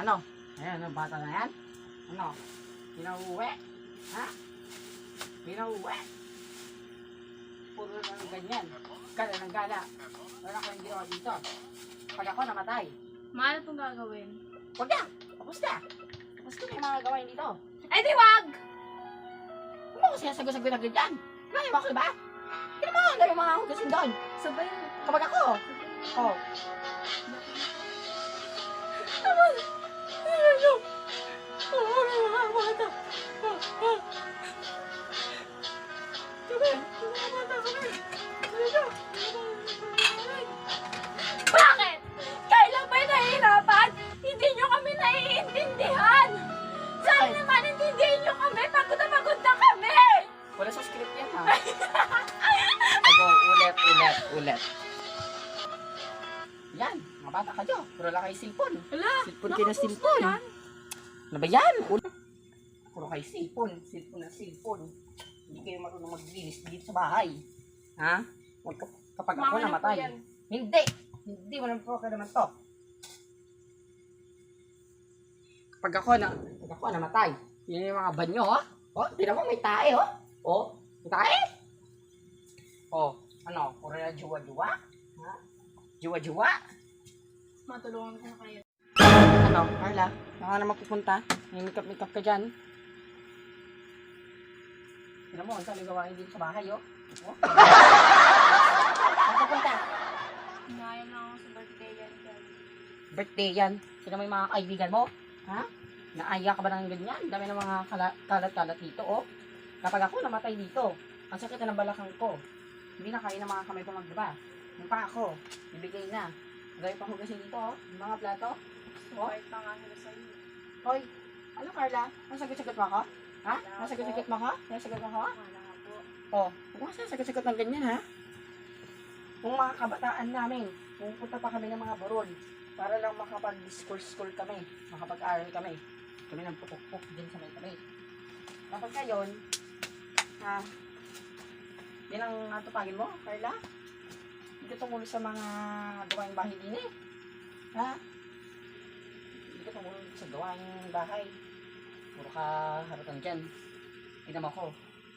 Ano? Ayan, ang bata na yan? Ano? Pinauwi? Ha? Pinauwi? Puro na ng ganyan. Gala ng gala. Wala ko yung ginawa dito. Pag ako namatay. Maano pong gagawin? Huwag na! Tapos na! Tapos ko na yung mga gawain dito. Ay, di wag! Huwag mo ko sinasagot-sagot na ganyan. Ngayon mo ako, diba? Hindi mo, ang dami mga hugasin doon. Sabay. Kapag ako. Oh. Naman! Ano? Mga bata. Bakit? Kailan ba'y nahihirapan? Hindi nyo kami naiintindihan! Sana naman intindihin nyo kami! Pagod na kami! Wala sa script yan, ha? Ako, ulit. Yan, mga bata ka dyan. Puro lang kayo cellphone. Wala! Cellphone kayo na cellphone. Ano ba yan? Puro kayo cellphone. Cellphone. Hindi kayo marunong maglinis dito sa bahay. Ha? Kapag ako namatay. Hindi mo naman po naman to. Kapag ako namatay. Yun yung mga banyo, ha? Oh, tignan mo, may tae, oh. Oh, may tae. Oh, ano? Puro na juwa-juwa? Ha? Juwa-juwa? Matulungan ko na kayo. Ano, Carla? Baka naman pupunta. May makeup ka dyan. Tignan mo, ang dami gawain dito sa bahay, oh. Oh. Saan pupunta? Hinayang lang ako sa birthday yan. Birthday yan. Sino mo yung mga kaibigan mo? Ha? Naaya ka ba ng ganyan? Dami ng mga kalat-kalat dito, oh. Kapag ako namatay dito, ang sakit na ng balakang ko. Hindi na kaya ng mga kamay ko magdiba. Yung pa ako, ibigay na. Gawin pa hugasin dito, oh. Yung mga plato. Subayt pa nga sila sa'yo. Hoy, ano Carla? Nasagot-sagot mo ako? Ha? Nasagot-sagot mo ako? Nasagot mo ako? Wala nga po. Oh, huwag ka sagot-sagot ng ganyan, ha? Kung mga kabataan namin, pupunta pa kami ng mga burol para lang makapag-school kami, makapag-aral kami. Kami nang pupuk-puk din sa may kami. Kapag kayon, ha? Yan ang natupagin mo, Carla? Hindi ka tumulo sa mga gawaing bahay din eh. Ha? Hindi ka tumulo sa gawaing bahay. Puro ka haratan dyan. Tignan mo ako.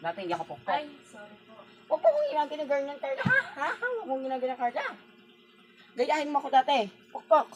Dati hindi ako pukpok. Ay, sorry po. Huwag po kong ginagawa ng Carla. Ha? Huwag kong ginagawa ng Carla. Gayahin mo ako dati. Pukpok.